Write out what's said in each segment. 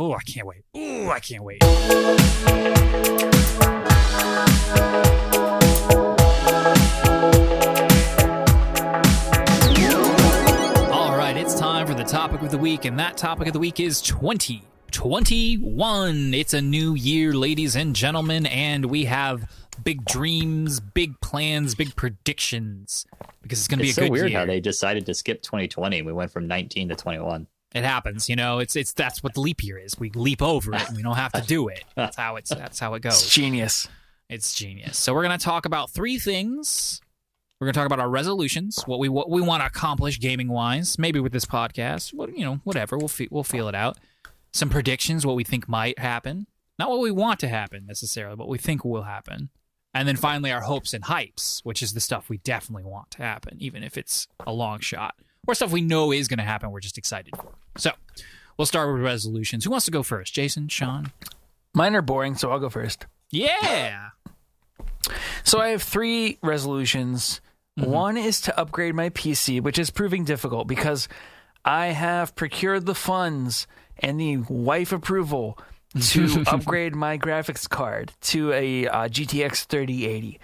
Oh, I can't wait. Oh, I can't wait. All right, it's time for the topic of the week, and that topic of the week is 2021. It's a new year, ladies and gentlemen, and we have big dreams, big plans, big predictions, because it's going to be a good year. It's so weird how they decided to skip 2020. We went from 19 to 21. It happens, you know. It's that's what the leap year is. We leap over it, and we don't have to do it. That's how it goes. It's genius. It's genius. So we're going to talk about three things. We're going to talk about our resolutions, what we want to accomplish gaming wise, maybe with this podcast. Whatever. We'll feel it out. Some predictions, what we think might happen, not what we want to happen necessarily, but what we think will happen. And then finally, our hopes and hypes, which is the stuff we definitely want to happen, even if it's a long shot. Or stuff we know is going to happen, we're just excited for. So, we'll start with resolutions. Who wants to go first? Jason? Sean? Mine are boring, so I'll go first. Yeah! So I have 3 resolutions. Mm-hmm. One is to upgrade my PC, which is proving difficult because I have procured the funds and the wife approval to upgrade my graphics card to a GTX 3080.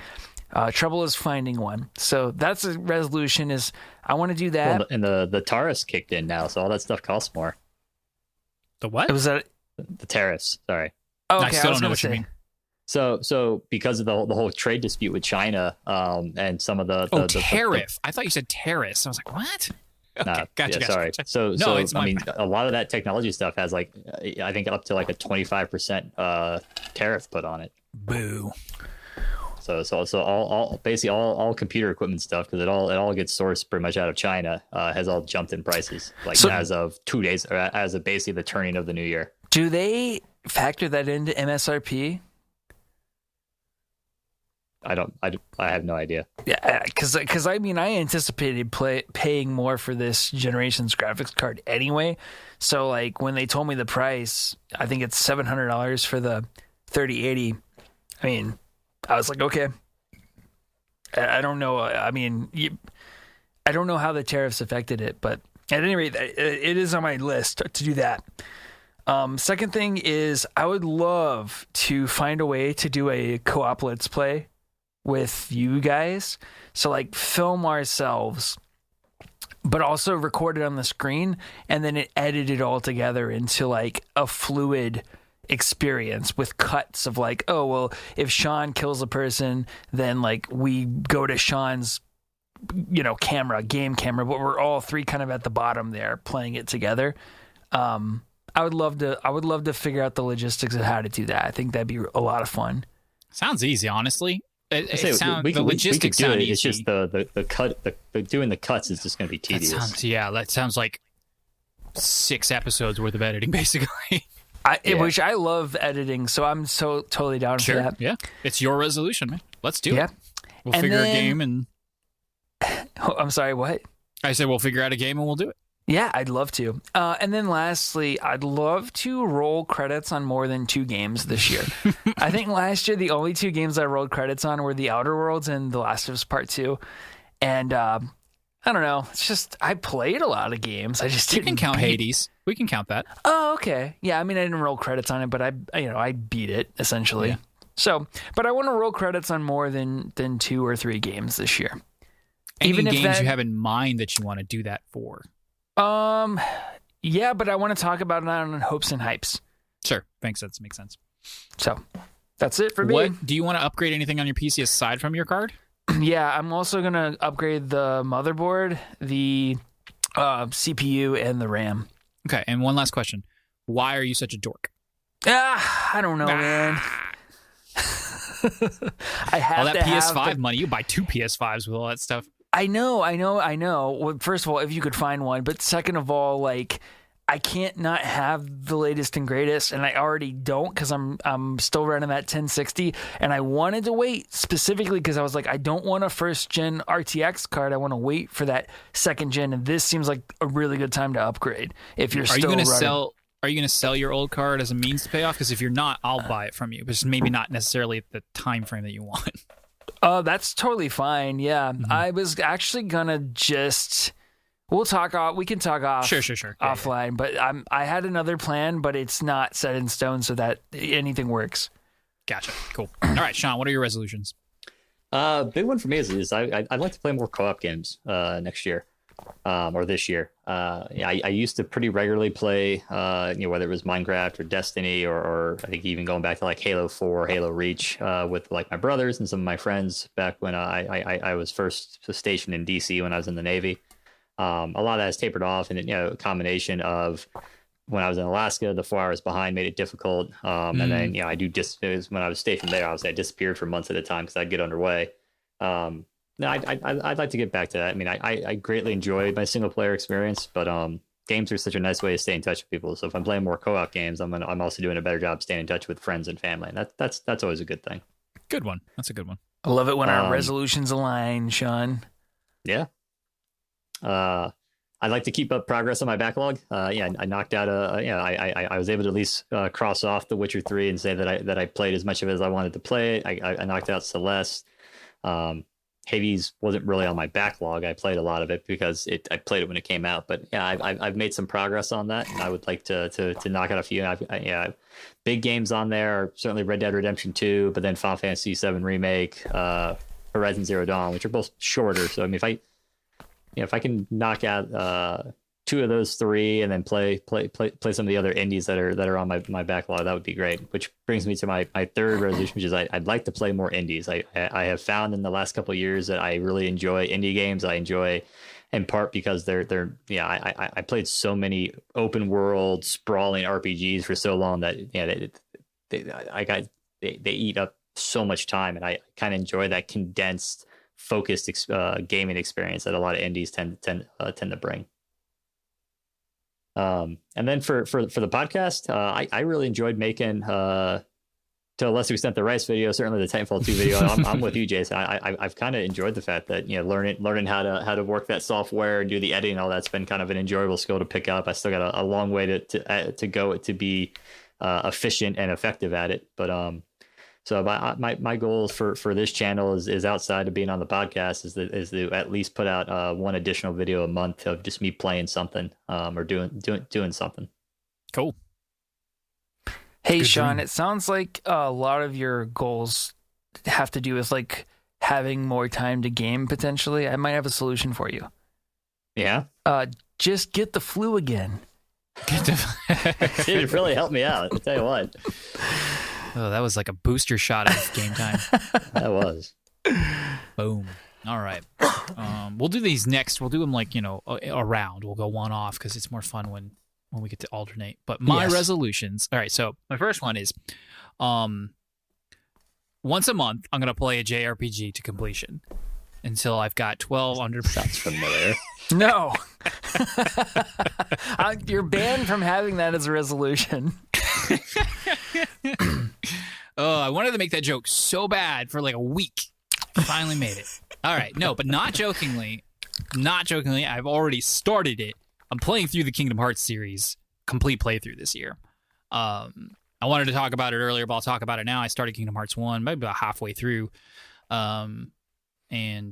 Trouble is finding one. So that's a resolution is I want to do that. Well, and the tariffs kicked in now, so all that stuff costs more. The what? Was that the tariffs? Sorry. Oh, okay. I still don't know what you mean. So because of the whole trade dispute with China, and some of the tariff. I thought you said terrorists. I was like, what? Okay, gotcha. Sorry. Gotcha. So it's I mean, a lot of that technology stuff has I think up to like a 25% tariff put on it. Boo. So all basically all computer equipment stuff, because it all gets sourced pretty much out of China, has all jumped in prices as of 2 days, or as of basically the turning of the new year. Do they factor that into MSRP? I have no idea. Yeah, because I mean, I anticipated paying more for this generation's graphics card anyway. So like when they told me the price, I think it's $700 for the 3080. I mean, I was like, okay. I don't know. I mean, I don't know how the tariffs affected it, but at any rate, it is on my list to do that. Second thing is I would love to find a way to do a co-op Let's Play with you guys. So like film ourselves, but also record it on the screen and then it edited all together into like a fluid experience with cuts of like, oh, well, if Sean kills a person, then like we go to Sean's, game camera, but we're all 3 kind of at the bottom there playing it together. I would love to figure out the logistics of how to do that. I think that'd be a lot of fun. Sounds easy, honestly. The logistics sound easy. It's just the cut, doing the cuts is just going to be tedious. That sounds like 6 episodes worth of editing, basically. Which I love editing, so I'm so totally down for that. Yeah, it's your resolution, man. Let's do it. We'll figure a game and... I'm sorry, what? I said we'll figure out a game and we'll do it. Yeah, I'd love to. And then lastly, I'd love to roll credits on more than 2 games this year. I think last year the only 2 games I rolled credits on were The Outer Worlds and The Last of Us Part 2. And I don't know. It's just I played a lot of games. I just didn't count Hades. We can count that. Oh, okay. Yeah, I mean I didn't roll credits on it, but I beat it essentially. Yeah. So, but I want to roll credits on more than 2 or 3 games this year. Any games you have in mind that you want to do that for? Yeah, but I want to talk about it on hopes and hypes. Sure. Makes sense. So that's it for me. What do you want to upgrade anything on your PC aside from your card? Yeah, I'm also going to upgrade the motherboard, the CPU, and the RAM. Okay. And one last question. Why are you such a dork? I don't know, man. I have all that PS5 money. You buy 2 PS5s with all that stuff. I know. Well, first of all, if you could find one, but second of all, like I can't not have the latest and greatest, and I already don't because I'm still running that 1060, and I wanted to wait specifically because I was like, I don't want a first gen RTX card. I want to wait for that second gen, and this seems like a really good time to upgrade. If you're still running. Are you going to sell your old card as a means to pay off? Because if you're not, I'll buy it from you, but maybe not necessarily at the time frame that you want. That's totally fine. Yeah. Mm-hmm. I was actually going to just We'll talk off. We can talk off. Sure. Offline, but I had another plan, but it's not set in stone, so that anything works. Gotcha. Cool. All right, Sean, what are your resolutions? Big one for me is I'd like to play more co-op games next year, or this year. I used to pretty regularly play, whether it was Minecraft or Destiny, or I think even going back to like Halo 4, Halo Reach, with like my brothers and some of my friends back when I was first stationed in DC when I was in the Navy. A lot of that has tapered off, and a combination of when I was in Alaska, the 4 hours behind made it difficult. And then when I was stationed there, I disappeared for months at a time because I'd get underway. No, I'd like to get back to that. I mean, I greatly enjoyed my single player experience, but games are such a nice way to stay in touch with people. So if I'm playing more co-op games, I'm also doing a better job staying in touch with friends and family, and that's always a good thing. Good one. That's a good one. I love it when our resolutions align, Sean. Yeah. I'd like to keep up progress on my backlog. I knocked out I was able to at least cross off The Witcher 3 and say that I played as much of it as I wanted to play. I knocked out Celeste. Hades wasn't really on my backlog. I played a lot of it because I played it when it came out. But yeah, I've made some progress on that, and I would like to knock out a few. Big games on there are certainly Red Dead Redemption 2, but then Final Fantasy 7 Remake, Horizon Zero Dawn, which are both shorter. So I mean, if I can knock out 2 of those 3 and then play some of the other indies that are on my backlog, that would be great. Which brings me to my third resolution, which is I'd like to play more indies. I have found in the last couple of years that I really enjoy indie games. I enjoy in part because I played so many open world sprawling RPGs for so long that they eat up so much time, and I kind of enjoy that condensed, focused gaming experience that a lot of indies tend to bring. And then for the podcast, I really enjoyed making, to a lesser extent, the Rice video, certainly the Titanfall 2 video. I'm with you, Jason. I've kind of enjoyed the fact that learning how to work that software and do the editing, all that's been kind of an enjoyable skill to pick up. I still got a long way to go to be efficient and effective at it, but so my goal for this channel is outside of being on the podcast is to at least put out one additional video a month of just me playing something or doing something. Cool. Hey, Sean, it sounds like a lot of your goals have to do with like having more time to game potentially. I might have a solution for you. Yeah. Just get the flu again. It really helped me out. I'll tell you what. Oh, that was like a booster shot of game time. That was. Boom. All right. We'll do these next. We'll do them like, around. We'll go one off because it's more fun when we get to alternate. But my resolutions. All right. So my first one is once a month, I'm going to play a JRPG to completion until I've got 12 under. Sounds familiar. No. You're banned from having that as a resolution. Oh, I wanted to make that joke so bad for like a week. Finally made it. All right. No, but not jokingly, I've already started it. I'm playing through the Kingdom Hearts series, complete playthrough this year. I wanted to talk about it earlier, but I'll talk about it now. I started Kingdom Hearts 1, maybe about halfway through. And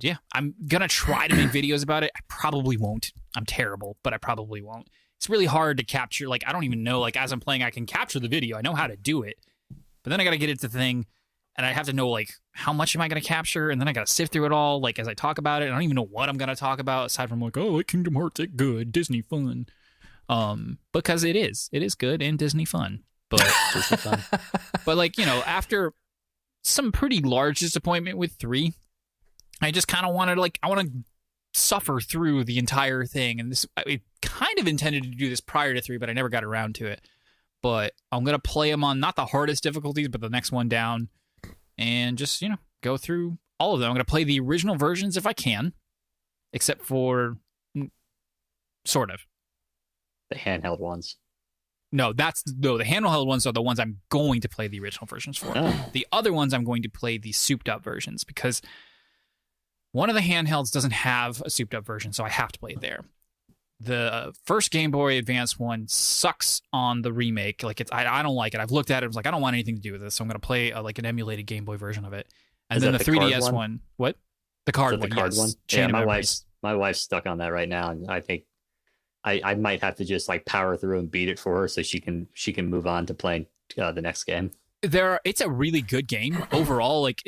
yeah, I'm going to try to make videos about it. I probably won't. I'm terrible, but I probably won't. It's really hard to capture. Like, I don't even know, like, as I'm playing, I can capture the video. I know how to do it. But then I got to get it to the thing, and I have to know, like, how much am I going to capture? And then I got to sift through it all, like, as I talk about it. I don't even know what I'm going to talk about, aside from, like, oh, like Kingdom Hearts, it's good, Disney fun. Because it is. It is good and Disney fun. But, Disney fun. But like, after some pretty large disappointment with 3, I just kind of wanted, like, I want to suffer through the entire thing. And I kind of intended to do this prior to 3, but I never got around to it. But I'm going to play them on not the hardest difficulties, but the next one down. And just, go through all of them. I'm going to play the original versions if I can. Except for, sort of. The handheld ones. No, the handheld ones are the ones I'm going to play the original versions for. Oh. The other ones I'm going to play the souped up versions because one of the handhelds doesn't have a souped up version, so I have to play it there. The first Game Boy Advance one sucks on the remake. Like I don't like it. I've looked at it. I was like, I don't want anything to do with this. So I'm going to play like an emulated Game Boy version of it. And then the 3DS one. What? The card one. The card one. Yeah, my wife's stuck on that right now, and I think I might have to just like power through and beat it for her so she can move on to playing the next game. It's a really good game overall. Like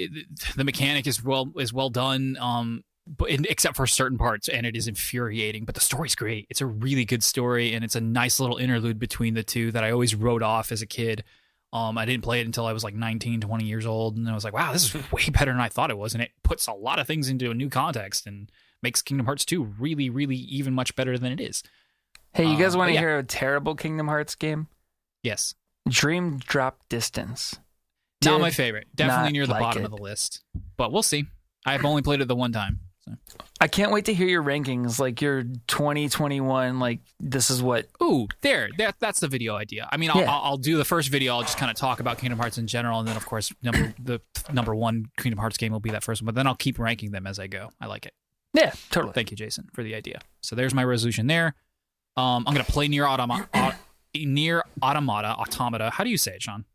the mechanic is well done. But except for certain parts, and it is infuriating. But the story's great. It's a really good story, and it's a nice little interlude between the two that I always wrote off as a kid. I didn't play it until I was like 19, 20 years old, and I was like, wow, this is way better than I thought it was. And it puts a lot of things into a new context and makes Kingdom Hearts 2 really, really even much better than it is. Hey, you guys want to hear a terrible Kingdom Hearts game? Yes. Dream Drop Distance. Not my favorite. Definitely near the like bottom of the list. But we'll see. I've only played it the one time. So. I can't wait to hear your rankings, like your 2021, like this is what... Ooh, that's the video idea. I mean, I'll do the first video. I'll just kind of talk about Kingdom Hearts in general, and then, of course, the number one Kingdom Hearts game will be that first one, but then I'll keep ranking them as I go. I like it. Yeah, totally. Thank you, Jason, for the idea. So there's my resolution there. I'm going to play Nier Automata. How do you say it, Sean?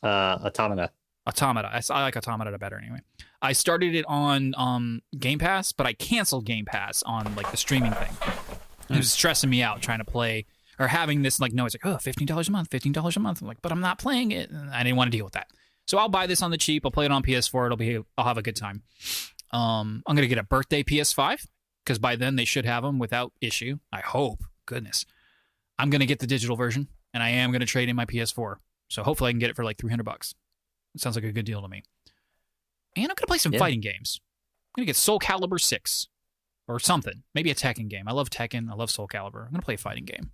Automata. I like Automata better anyway. I started it on Game Pass, but I canceled Game Pass on like the streaming thing. It was stressing me out trying to play or having this like, no, it's like, oh, $15 a month. I'm like, but I'm not playing it. And I didn't want to deal with that. So I'll buy this on the cheap. I'll play it on PS4. I'll have a good time. I'm going to get a birthday PS5 because by then they should have them without issue. I hope. Goodness. I'm going to get the digital version and I am going to trade in my PS4. So hopefully I can get it for like $300. It sounds like a good deal to me. And I'm going to play some fighting games. I'm going to get Soul Calibur 6 or something. Maybe a Tekken game. I love Tekken. I love Soul Calibur. I'm going to play a fighting game.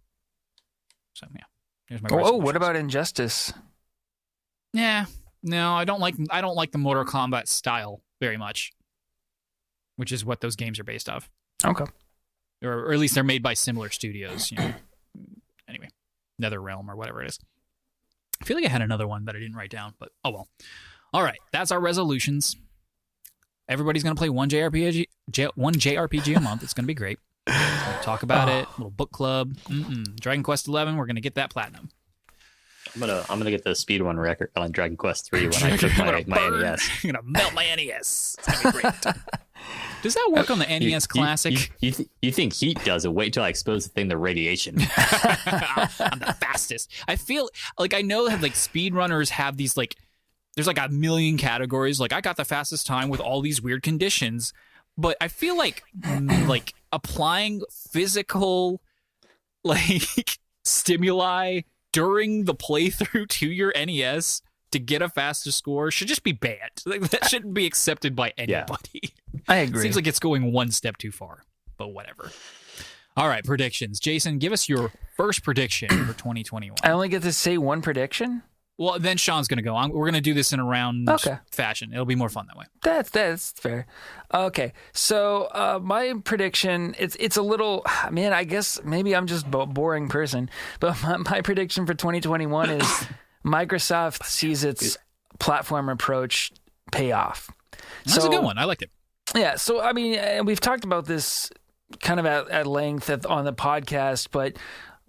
So, yeah. Here's my Oh, what about Injustice? Yeah. No, I don't like the Mortal Kombat style very much, which is what those games are based off. Okay. Or at least they're made by similar studios, you know. Anyway, NetherRealm or whatever it is. I feel like I had another one that I didn't write down, but oh well. All right, that's our resolutions. Everybody's going to play one JRPG a month. It's going to be great. We'll talk about it. Little book club. Dragon Quest 11. We're going to get that platinum. I'm gonna get the speed one record on Dragon Quest 3 when I took my NES. I'm gonna melt my NES. It's gonna be great. Does that work on the NES Classic? You think heat does it? Wait till I expose the thing to radiation. I'm the fastest. I feel like I know that like speedrunners have these like there's like a million categories. Like I got the fastest time with all these weird conditions, but I feel like applying physical like stimuli during the playthrough to your NES to get a faster score should just be banned. Like, that shouldn't be accepted by anybody. Yeah, I agree. Seems like it's going one step too far, but whatever. All right, predictions. Jason, give us your first prediction for 2021. I only get to say one prediction? Well, then Sean's going to go. We're going to do this in a round fashion. It'll be more fun that way. That's fair. Okay, so my prediction, it's a little, man, I guess maybe I'm just a boring person, but my prediction for 2021 is Microsoft sees its platform approach pay off. That's a good one. I liked it. Yeah, so, I mean, we've talked about this kind of at length on the podcast, but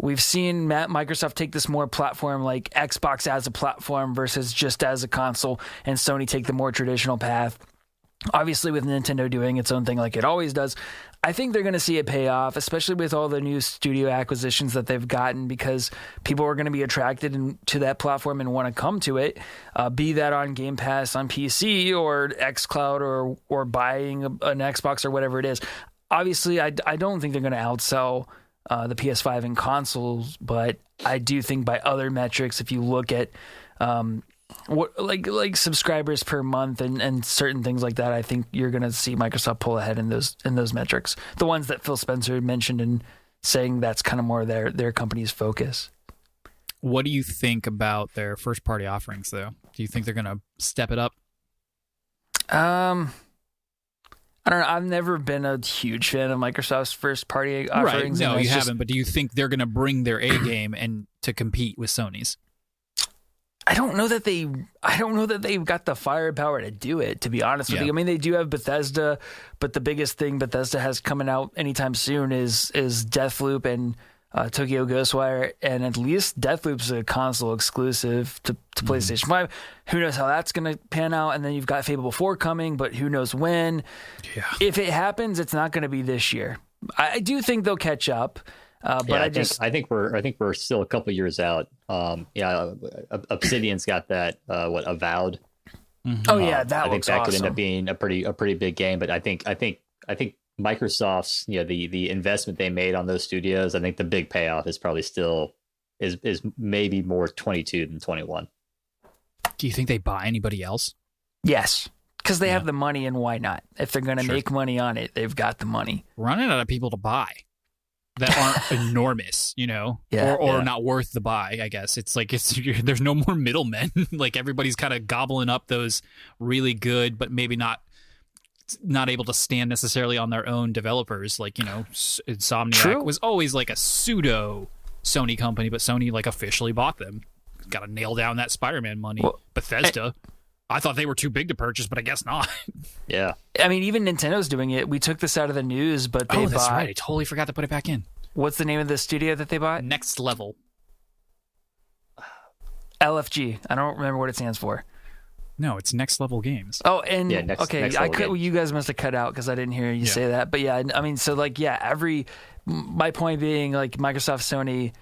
we've seen Microsoft take this more platform, like Xbox as a platform versus just as a console, and Sony take the more traditional path. Obviously, with Nintendo doing its own thing like it always does, I think they're going to see it pay off, especially with all the new studio acquisitions that they've gotten, because people are going to be attracted to that platform and want to come to it, be that on Game Pass on PC or xCloud or buying an Xbox or whatever it is. Obviously, I don't think they're going to outsell the PS5 in consoles, but I do think by other metrics, if you look at what like subscribers per month and certain things like that, I think you're going to see Microsoft pull ahead in those metrics. The ones that Phil Spencer mentioned and saying that's kind of more their company's focus. What do you think about their first party offerings, though? Do you think they're going to step it up? I don't know. I've never been a huge fan of Microsoft's first party offerings. Right. No, you haven't. But do you think they're going to bring their A game and to compete with Sony's? I don't know that they've got the firepower to do it, to be honest with you. I mean, they do have Bethesda, but the biggest thing Bethesda has coming out anytime soon is Deathloop and Tokyo Ghostwire, and at least Deathloop's a console exclusive to PlayStation 5. Who knows how that's going to pan out? And then you've got Fable 4 coming, but who knows when? Yeah. If it happens, it's not going to be this year. I do think they'll catch up. But I think we're still a couple years out. Obsidian's got that Avowed. Mm-hmm. Oh yeah, that I think looks that awesome. could end up being a pretty big game. But I think Microsoft's the investment they made on those studios. I think the big payoff is probably still is maybe more 22 than 21. Do you think they buy anybody else? Yes, because they have the money, and why not? If they're going to make money on it, they've got the money. Running out of people to buy that aren't enormous, Yeah. or not worth the buy. I guess it's like there's no more middlemen. Like everybody's kind of gobbling up those really good, but maybe not able to stand necessarily on their own developers. Like Insomniac was always like a pseudo Sony company, but Sony like officially bought them. Got to nail down that Spider-Man money. Well, Bethesda, I thought they were too big to purchase, but I guess not. Yeah. I mean, even Nintendo's doing it. We took this out of the news, but they that's bought... right. I totally forgot to put it back in. What's the name of the studio that they bought? Next Level. LFG. I don't remember what it stands for. No, it's Next Level Games. Oh, and next well, you guys must have cut out because I didn't hear you say that. But yeah, I mean, so like, my point being, like, Microsoft, Sony,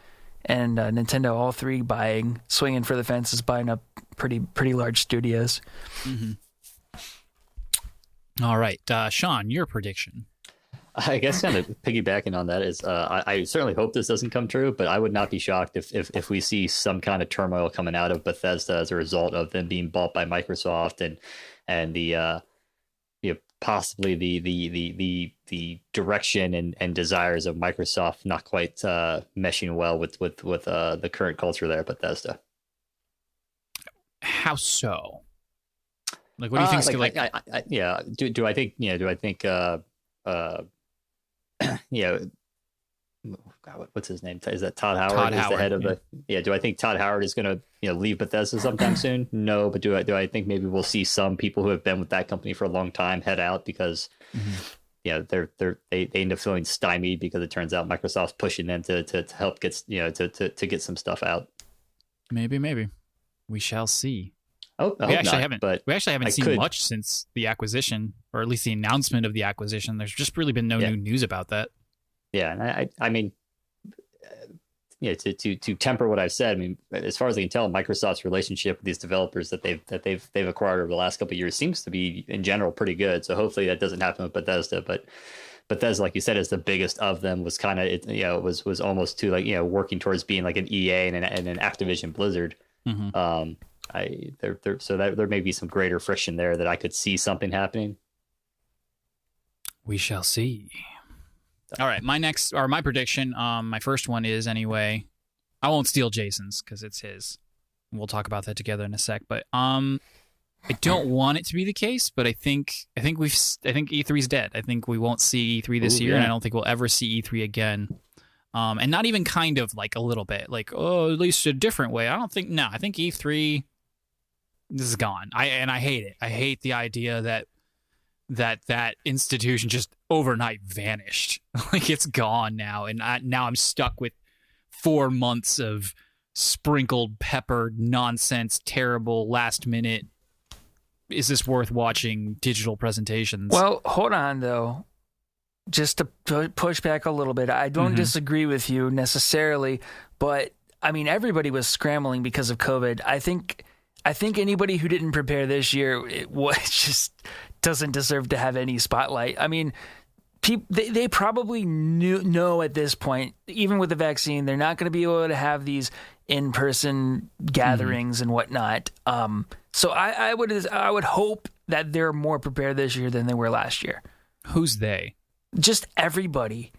and Nintendo, all three swinging for the fences, buying up pretty large studios. Mm-hmm. All right, Sean, your prediction. I guess kind of piggybacking on that is I certainly hope this doesn't come true, but I would not be shocked if we see some kind of turmoil coming out of Bethesda as a result of them being bought by Microsoft and the possibly the direction and desires of Microsoft not quite meshing well with the current culture there at Bethesda. How so? Like, what do you think? Do I think what's his name? Is that Todd Howard? Todd is Howard, the head of the? Yeah. Do I think Todd Howard is going to leave Bethesda sometime soon? No, but do I think maybe we'll see some people who have been with that company for a long time head out because they end up feeling stymied because it turns out Microsoft's pushing them to help get to get some stuff out. Maybe we shall see. We actually haven't seen much since the acquisition, or at least the announcement of the acquisition. There's just really been no new news about that. Yeah, and I mean, to temper what I've said, I mean, as far as I can tell, Microsoft's relationship with these developers that they've acquired over the last couple of years seems to be in general pretty good. So hopefully that doesn't happen with Bethesda. But Bethesda, like you said, is the biggest of them. Was kind of was almost to working towards being like an EA and an Activision Blizzard. Mm-hmm. There may be some greater friction there that I could see something happening. We shall see. All right, my prediction, my first one is anyway. I won't steal Jason's because it's his. We'll talk about that together in a sec. But I don't want it to be the case. But I think E3's dead. I think we won't see E3 this year, and I don't think we'll ever see E3 again. And not even kind of like a little bit, like, at least a different way. I think E3, this is gone. I hate it. I hate the idea that institution just overnight vanished. Like, it's gone now, and now I'm stuck with 4 months of sprinkled pepper nonsense, terrible last minute. Is this worth watching digital presentations? Well, hold on though. Just to push back a little bit, I don't disagree with you necessarily, but I mean, everybody was scrambling because of COVID. I think anybody who didn't prepare this year just doesn't deserve to have any spotlight. I mean, they probably know at this point, even with the vaccine, they're not going to be able to have these in-person gatherings and whatnot. So I would hope that they're more prepared this year than they were last year. Who's they? Just everybody.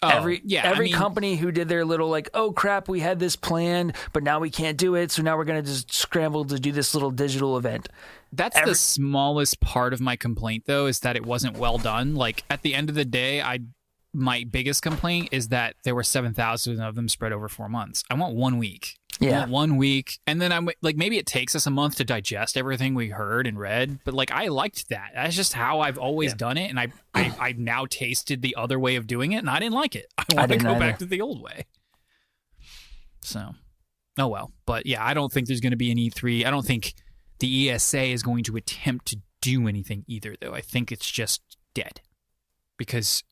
Every company who did their little like, oh crap, we had this planned, but now we can't do it, so now we're going to just scramble to do this little digital event. That's the smallest part of my complaint, though, is that it wasn't well done. Like, at the end of the day, my biggest complaint is that there were 7,000 of them spread over 4 months. I want 1 week. Yeah. I want 1 week. And then I'm like, maybe it takes us a month to digest everything we heard and read. But like, I liked that. That's just how I've always done it. And I've now tasted the other way of doing it, and I didn't like it. I want to go back to the old way. So, oh well. But yeah, I don't think there's going to be an E3. I don't think the ESA is going to attempt to do anything either, though. I think it's just dead because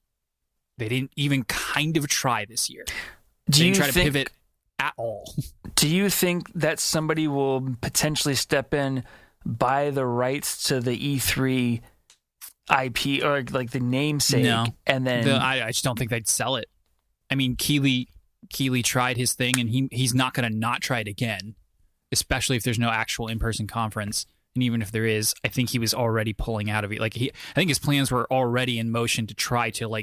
they didn't even kind of try this year. Do They you didn't try to think, pivot at all. do you think that somebody will potentially step in, buy the rights to the E3 IP or like the namesake, No. and then I just don't think they'd sell it. I mean, Keeley tried his thing, and he's not going to not try it again, especially if there's no actual in-person conference. And even if there is, I think he was already pulling out of it. Like I think his plans were already in motion to try to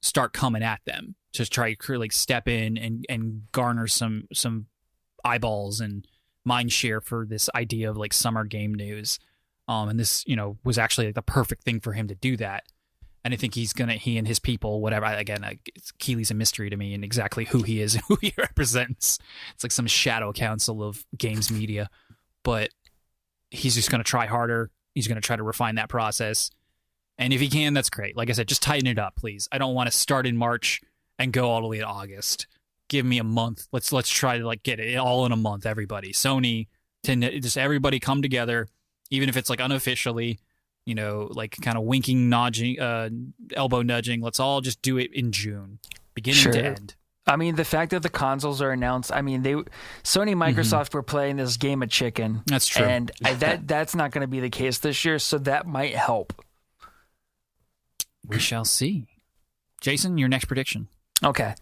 start coming at them, to try to like step in and garner some eyeballs and mind share for this idea of like summer game news. And this, was actually like the perfect thing for him to do that. And I think he and his people, whatever. Again, Keeley's a mystery to me, and exactly who he is and who he represents. It's like some shadow council of games media, but he's just going to try harder. He's going to try to refine that process. And if he can, that's great. Like I said, just tighten it up, please. I don't want to start in March and go all the way to August. Give me a month. Let's try to like get it all in a month, everybody. Sony, just everybody come together, even if it's like unofficially, like kind of winking, nudging, elbow nudging. Let's all just do it in June, beginning to end. I mean, the fact that the consoles are announced, I mean, Sony and Microsoft were playing this game of chicken. That's true. And that's not going to be the case this year, so that might help. We shall see. Jason, your next prediction. Okay.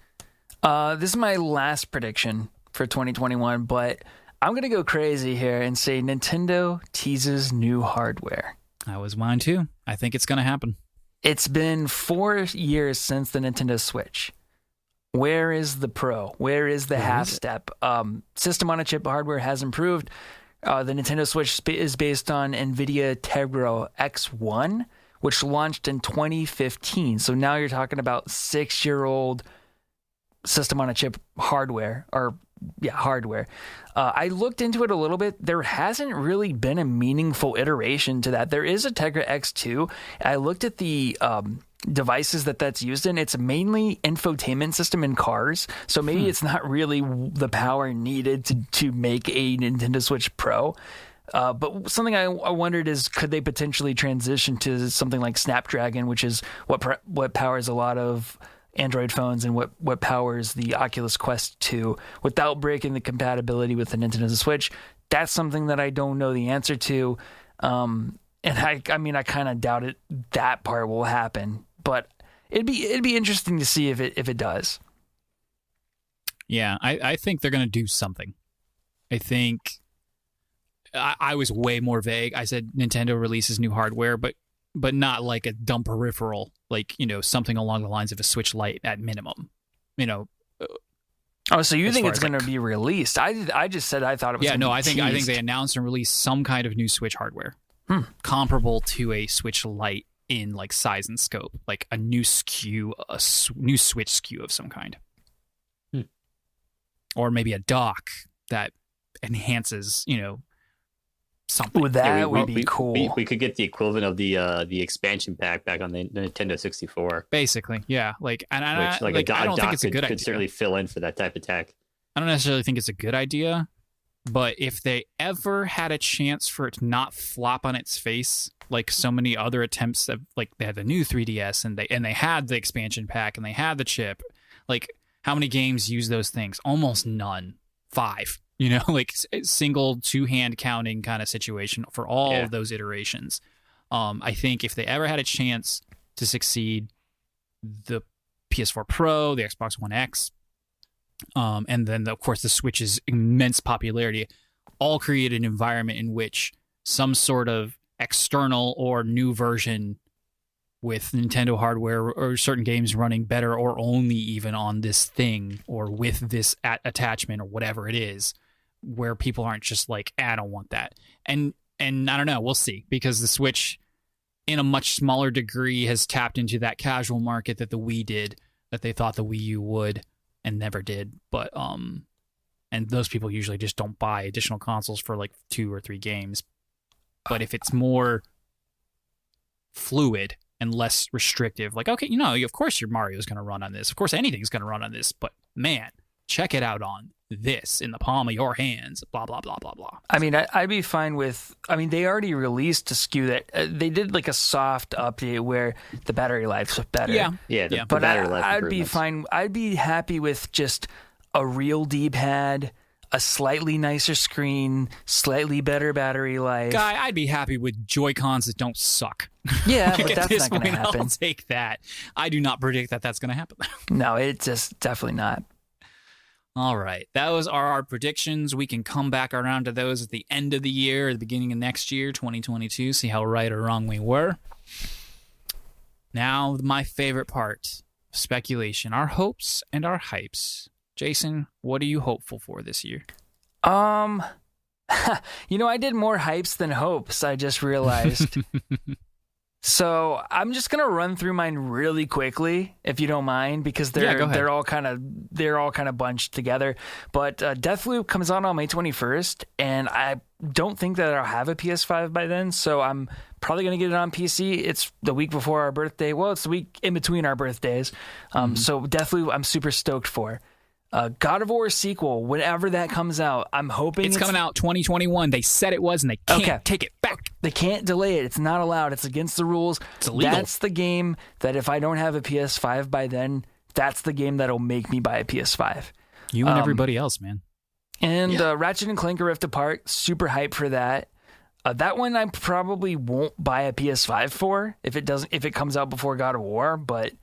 This is my last prediction for 2021, but I'm going to go crazy here and say Nintendo teases new hardware. That was mine too. I think it's going to happen. It's been 4 years since the Nintendo Switch. Where is the Pro? Where is the half step? System on a chip hardware has improved. The Nintendo Switch is based on NVIDIA Tegra X1, which launched in 2015. So now you're talking about 6-year-old system on a chip hardware, hardware. I looked into it a little bit. There hasn't really been a meaningful iteration to that. There is a Tegra X2. I looked at the devices that's used in. It's mainly infotainment system in cars. So maybe it's not really the power needed to make a Nintendo Switch Pro. But something I wondered is, could they potentially transition to something like Snapdragon, which is what powers a lot of Android phones and what powers the Oculus Quest 2 without breaking the compatibility with the Nintendo Switch? That's something that I don't know the answer to. And I mean, I kind of doubt that part will happen, but it'd be interesting to see if it does. Yeah, I think they're going to do something. I think I was way more vague. I said Nintendo releases new hardware, but not like a dumb peripheral, like, something along the lines of a Switch Lite at minimum. Oh, so you think it's going to be released? I just said I thought it was. Yeah, no, I think think they announced and released some kind of new Switch hardware, comparable to a Switch Lite in like size and scope, like a new SKU, new Switch SKU of some kind, or maybe a dock that enhances, something. Well, that would be cool. We could get the equivalent of the expansion pack back on the Nintendo 64. Basically, yeah. Like, and I don't think it's a good idea. Could certainly fill in for that type of tech. I don't necessarily think it's a good idea, but if they ever had a chance for it to not flop on its face, like so many other attempts of, like, they had the new 3DS and they had the expansion pack and they had the chip, like, how many games use those things? Almost none. 5. Like single 2-hand counting kind of situation for all of those iterations. I think if they ever had a chance to succeed, the PS4 Pro, the Xbox One X, and then, of course, the Switch's immense popularity, all create an environment in which some sort of external or new version with Nintendo hardware or certain games running better or only even on this thing or with this attachment or whatever it is, where people aren't just like, I don't want that. And I don't know, we'll see, because the Switch in a much smaller degree has tapped into that casual market that the Wii did, that they thought the Wii U would and never did. But and those people usually just don't buy additional consoles for like 2 or 3 games. But if it's more fluid and less restrictive, like, okay, of course your Mario's going to run on this. Of course anything's going to run on this, but man, check it out on this in the palm of your hands, blah, blah, blah, blah, blah. I mean, I'd be fine with. I mean, they already released a SKU that they did like a soft update where the battery life's better. Yeah. The But battery life I'd be improvements. fine. I'd be happy with just a real D-pad, a slightly nicer screen, slightly better battery life. Guy, I'd be happy with Joy-Cons that don't suck. Yeah, but At that's this not going to point, happen. I'll take that. I do not predict that that's going to happen. No, it's just definitely not. All right. Those are our predictions. We can come back around to those at the end of the year, or the beginning of next year, 2022, see how right or wrong we were. Now, my favorite part, speculation, our hopes and our hypes. Jason, what are you hopeful for this year? I did more hypes than hopes, I just realized. So I'm just gonna run through mine really quickly, if you don't mind, because go ahead. they're all kind of bunched together. But Deathloop comes out on May 21st, and I don't think that I'll have a PS5 by then. So I'm probably gonna get it on PC. It's the week before our birthday. Well, it's the week in between our birthdays. So Deathloop, I'm super stoked for. God of War sequel, whenever that comes out, I'm hoping It's coming out 2021. They said it was, and they can't take it back. They can't delay it. It's not allowed. It's against the rules. It's illegal. That's the game that if I don't have a PS5 by then, that's the game that'll make me buy a PS5. You and everybody else, man. And Ratchet and Clank Rift Apart, super hyped for that. That one I probably won't buy a PS5 for if it comes out before God of War, but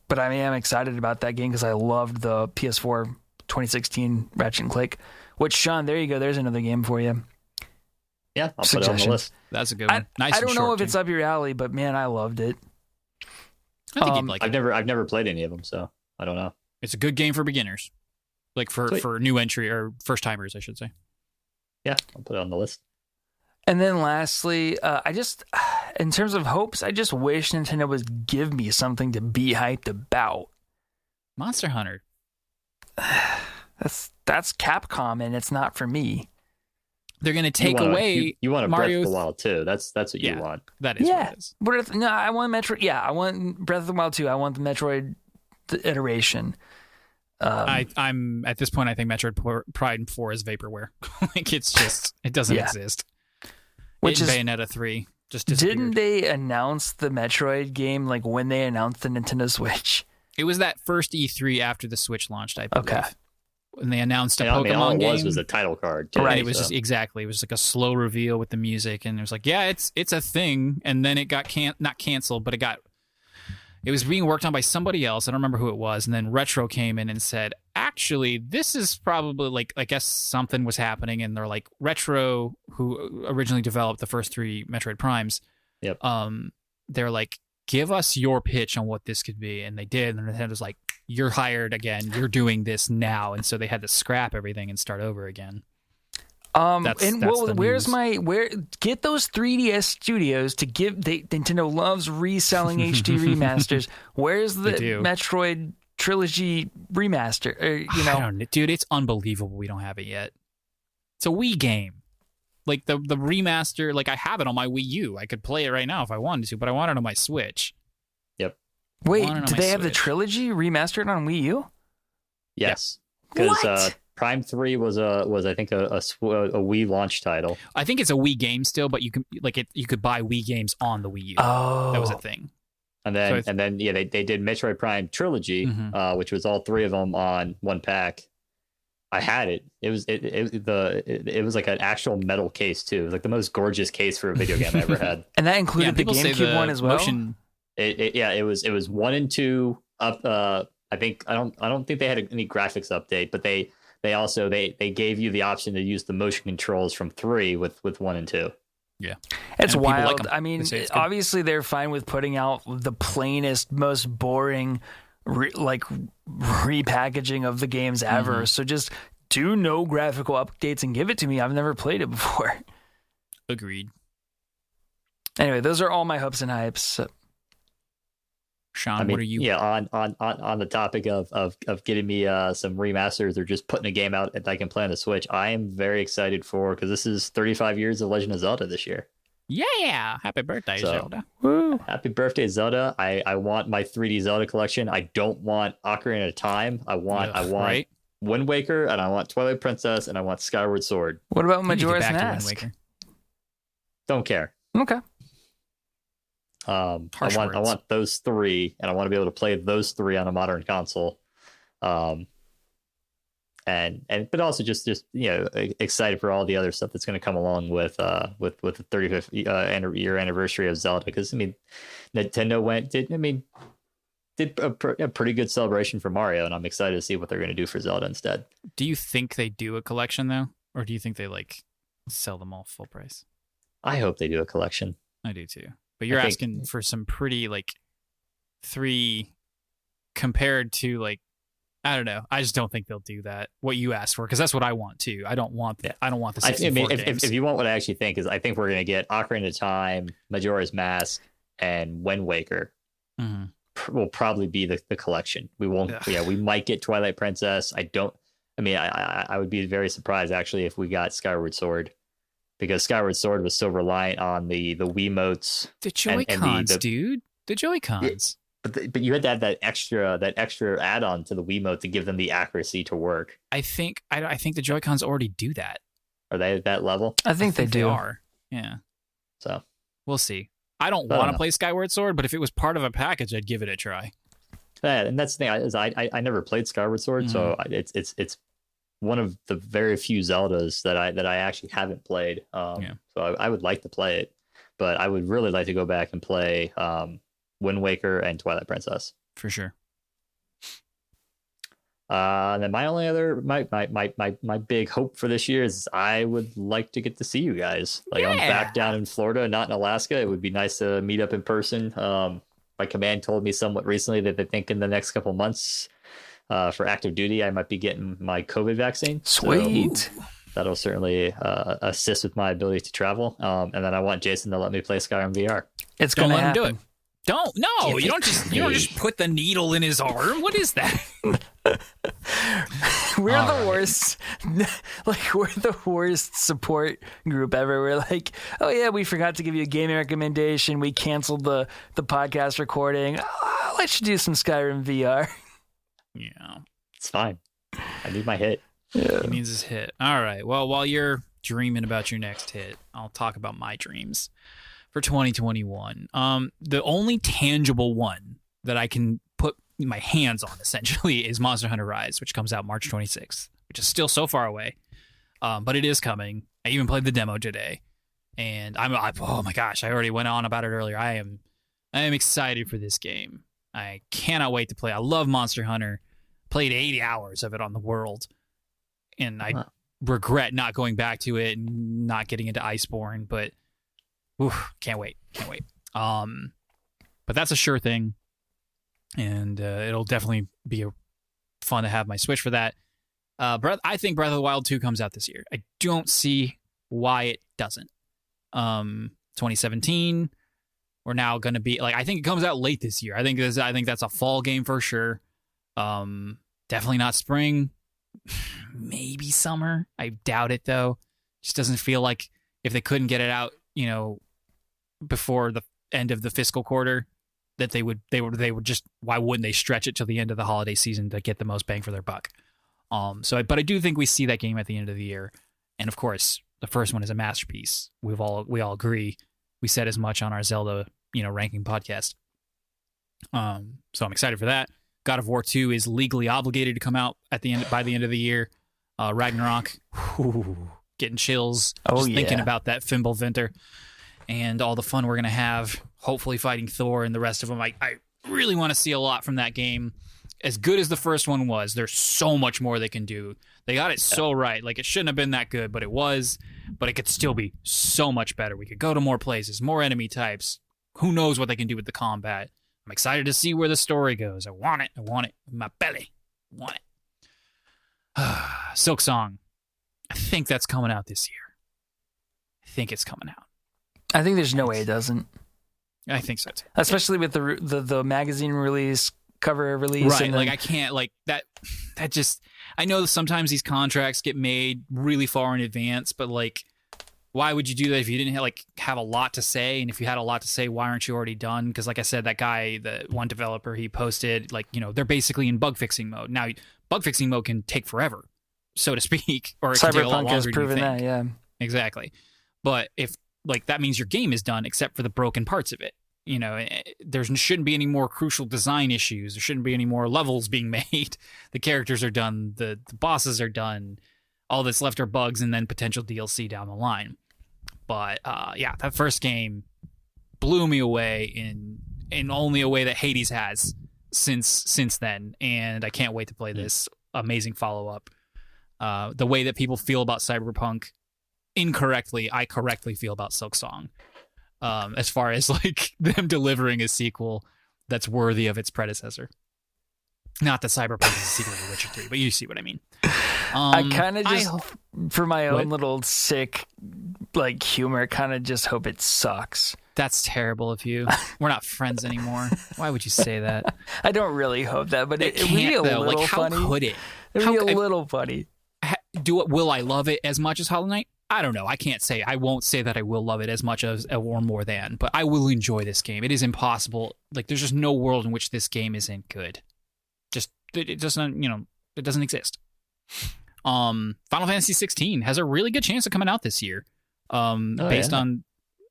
but I am excited about that game because I loved the PS4 2016 Ratchet and Clank. Which, Sean, there you go. There's another game for you. Yeah, I'll put it on the list. That's a good one. Nice. I don't and know short, if it's too. up your alley, but man, I loved it. I think you'd like it. I've never played any of them, so I don't know. It's a good game for beginners, like for new entry or first timers, I should say. Yeah, I'll put it on the list. And then lastly, in terms of hopes, I just wish Nintendo would give me something to be hyped about. Monster Hunter. That's Capcom, and it's not for me. They're going to take away You want a Mario. Breath of the Wild too. That's what you want. That is what it is. No, I want Metroid. Yeah, I want Breath of the Wild 2. I want the Metroid iteration. I'm at this point. I think Metroid Prime 4 is vaporware. Like it doesn't exist. Which is Bayonetta 3 just disappeared. Didn't they announce the Metroid game like when they announced the Nintendo Switch? It was that first E3 after the Switch launched, I believe. Okay. And they announced a all Pokemon game. it was a title card. Too, Right. It was just exactly. It was like a slow reveal with the music, and it was like, yeah, it's a thing. And then it got not canceled, but it was being worked on by somebody else. I don't remember who it was. And then Retro came in and said, actually, this is probably like, I guess something was happening. And they're like, Retro, who originally developed the first 3 Metroid Primes. Yep. They're like, give us your pitch on what this could be. And they did. And Nintendo's like, you're hired again. You're doing this now. And so they had to scrap everything and start over again. Get those 3DS studios to give. Nintendo loves reselling HD remasters. Where's the Metroid trilogy remaster? I don't know, dude. It's unbelievable we don't have it yet. It's a Wii game. Like the remaster. Like I have it on my Wii U. I could play it right now if I wanted to, but I want it on my Switch. Yep. Wait, do they have the trilogy remastered on Wii U? Yes. Because Prime 3 was I think a Wii launch title. I think it's a Wii game still, but you could buy Wii games on the Wii U. Oh, that was a thing. And then they did Metroid Prime Trilogy, which was all 3 of them on one pack. I had it. It was like an actual metal case too. It was like the most gorgeous case for a video game I ever had. And that included the GameCube one as well. It was 1 and 2 up. I don't think they had any graphics update, but they also gave you the option to use the motion controls from 3 with 1 and 2. Yeah, it's wild. Like I mean, obviously they're fine with putting out the plainest, most boring, repackaging of the games ever. So just do no graphical updates and give it to me. I've never played it before. Agreed. Anyway, those are all my hopes and hypes. Sean, what are you? Yeah, on the topic of getting me some remasters or just putting a game out that I can play on the Switch, I am very excited for because this is 35 years of Legend of Zelda this year. Yeah, happy birthday, Zelda! Woo. Happy birthday, Zelda! I want my 3D Zelda collection. I don't want Ocarina of Time. I want Wind Waker, and I want Twilight Princess, and I want Skyward Sword. What about I need to get Majora's back to Wind Mask? Waker. Don't care. Okay. Harsh I words. want those three, and I want to be able to play those three on a modern console. But also just excited for all the other stuff that's going to come along with the 35th year anniversary of Zelda, because I mean Nintendo did a pretty good celebration for Mario, and I'm excited to see what they're going to do for Zelda instead. Do you think they do a collection though, or do you think they like sell them all full price? I hope they do a collection. I do too, but you're asking for some pretty like 3 compared to like. I don't know. I just don't think they'll do that. What you asked for, because that's what I want too. I don't want that. I don't want the 64 games. If you want what I actually think is, I think we're going to get Ocarina of Time, Majora's Mask, and Wind Waker. Mm-hmm. Will probably be the collection. We won't. Ugh. Yeah, we might get Twilight Princess. I would be very surprised actually if we got Skyward Sword, because Skyward Sword was so reliant on the Wiimotes. The Joy-Cons, dude. The Joy-Cons. But you had to have that extra add-on to the Wiimote to give them the accuracy to work. I think the Joy-Cons already do that. Are they at that level? I think they do. Are. Yeah. So we'll see. I don't want to play Skyward Sword, but if it was part of a package, I'd give it a try. Yeah, and that's the thing is I never played Skyward Sword, so it's one of the very few Zeldas that I actually haven't played. So I would like to play it, but I would really like to go back and play Wind Waker and Twilight Princess for sure. And then my only other my big hope for this year is I would like to get to see you guys. Like I'm back down in Florida, not in Alaska. It would be nice to meet up in person. My command told me somewhat recently that they think in the next couple months for active duty I might be getting my COVID vaccine. Sweet. So that'll certainly assist with my ability to travel. And then I want Jason to let me play Skyrim VR. It's Don't gonna let him happen. do it. You don't just put the needle in his arm. What is that? We're the worst. Like, we're the worst support group ever. We're like, oh yeah, we forgot to give you a gaming recommendation. We canceled the podcast recording. Oh, let's do some Skyrim VR. Yeah, it's fine. I need my hit. Yeah. He needs his hit. All right. Well, while you're dreaming about your next hit, I'll talk about my dreams for 2021. The only tangible one that I can put my hands on essentially is Monster Hunter Rise, which comes out March 26th, which is still so far away. But it is coming. I even played the demo today, and oh my gosh, I already went on about it earlier. I am excited for this game. I cannot wait to play. I love Monster Hunter. Played 80 hours of it on the World, and I regret not going back to it and not getting into Iceborne, but can't wait. But that's a sure thing, and it'll definitely be fun to have my Switch for that. I think Breath of the Wild 2 comes out this year. I don't see why it doesn't. 2017, we're now going to be like, I think it comes out late this year. I think that's a fall game for sure. Definitely not spring. Maybe summer. I doubt it though. Just doesn't feel like if they couldn't get it out, before the end of the fiscal quarter, that they would just, why wouldn't they stretch it till the end of the holiday season to get the most bang for their buck? But I do think we see that game at the end of the year. And of course, the first one is a masterpiece. We all agree. We said as much on our Zelda, ranking podcast. So I'm excited for that. God of War 2 is legally obligated to come out by the end of the year. Ragnarok, getting chills just thinking about that Fimbulvinter and all the fun we're going to have, hopefully fighting Thor and the rest of them. I really want to see a lot from that game. As good as the first one was, there's so much more they can do. They got it so right. Like, it shouldn't have been that good, but it was. But it could still be so much better. We could go to more places, more enemy types. Who knows what they can do with the combat. I'm excited to see where the story goes. I want it in my belly. I want it. Silk Song. I think that's coming out this year. I think it's coming out. I think there's no way it doesn't. I think so too. Especially with the magazine release, cover release. Right, and then, like I can't, like that just, I know sometimes these contracts get made really far in advance, but like, why would you do that if you didn't have a lot to say? And if you had a lot to say, why aren't you already done? Because like I said, that guy, the one developer, he posted they're basically in bug fixing mode. Now, bug fixing mode can take forever, so to speak, or it can take a lot Cyberpunk longer has than you proven think. that, yeah. Exactly. But if that means your game is done except for the broken parts of it. There shouldn't be any more crucial design issues. There shouldn't be any more levels being made. The characters are done. The bosses are done. All that's left are bugs and then potential DLC down the line. But that first game blew me away in only a way that Hades has since then. And I can't wait to play this amazing follow-up. The way that people feel about Cyberpunk incorrectly, I correctly feel about Silksong. As far as like them delivering a sequel that's worthy of its predecessor. Not that Cyberpunk is a sequel to Witcher 3, but you see what I mean. I kind of just, for my own little sick like humor, kind of just hope it sucks. That's terrible of you. We're not friends anymore. Why would you say that? I don't really hope that, but it would be a little like, how funny. Could it? It would be a little funny. Will I love it as much as Hollow Knight? I don't know. I can't say. I won't say that I will love it as much as or more than, but I will enjoy this game. It is impossible. Like, there's just no world in which this game isn't good. Just, it doesn't, it doesn't exist. Final Fantasy 16 has a really good chance of coming out this year. Based on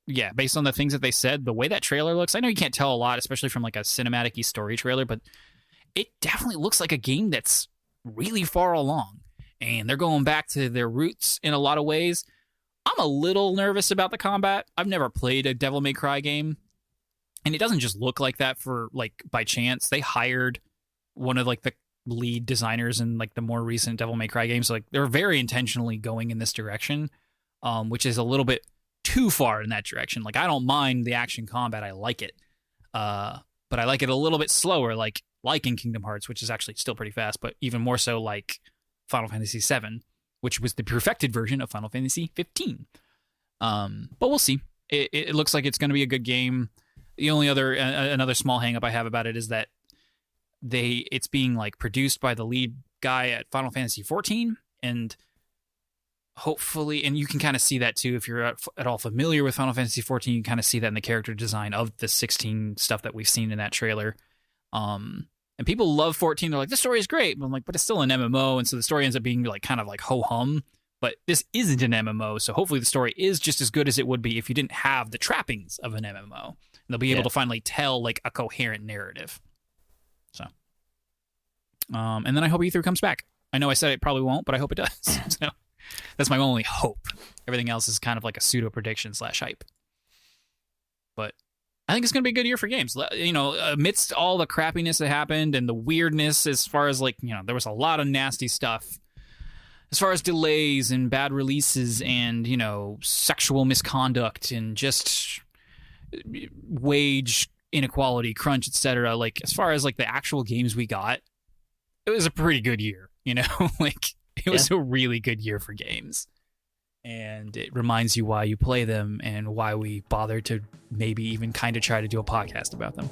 the things that they said, the way that trailer looks. I know you can't tell a lot, especially from like a cinematic-y story trailer, but it definitely looks like a game that's really far along. And they're going back to their roots in a lot of ways. I'm a little nervous about the combat. I've never played a Devil May Cry game. And it doesn't just look like that for like by chance. They hired one of like the lead designers in like the more recent Devil May Cry games. So, like, they're very intentionally going in this direction, which is a little bit too far in that direction. Like, I don't mind the action combat. I like it. But I like it a little bit slower, like in Kingdom Hearts, which is actually still pretty fast, but even more so like Final Fantasy VII, which was the perfected version of Final Fantasy 15. But we'll see. It looks like it's going to be a good game. The only other another small hang up I have about it is that it's being like produced by the lead guy at Final Fantasy 14, and hopefully, and you can kind of see that too if you're at all familiar with Final Fantasy 14. You can kind of see that in the character design of the 16 stuff that we've seen in that trailer. And people love 14. They're like, the story is great. But I'm like, but it's still an MMO. And so the story ends up being like kind of like ho-hum. But this isn't an MMO. So hopefully the story is just as good as it would be if you didn't have the trappings of an MMO. And they'll be able to finally tell like a coherent narrative. So, and then I hope E3 comes back. I know I said it probably won't, but I hope it does. So that's my only hope. Everything else is kind of like a pseudo prediction / hype. But I think it's going to be a good year for games. Amidst all the crappiness that happened and the weirdness as far as there was a lot of nasty stuff as far as delays and bad releases and, sexual misconduct and just wage inequality, crunch, etc. Like, as far as like the actual games we got, it was a pretty good year, it was a really good year for games. And it reminds you why you play them and why we bother to maybe even kind of try to do a podcast about them.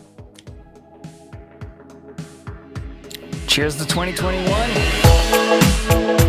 Cheers to 2021.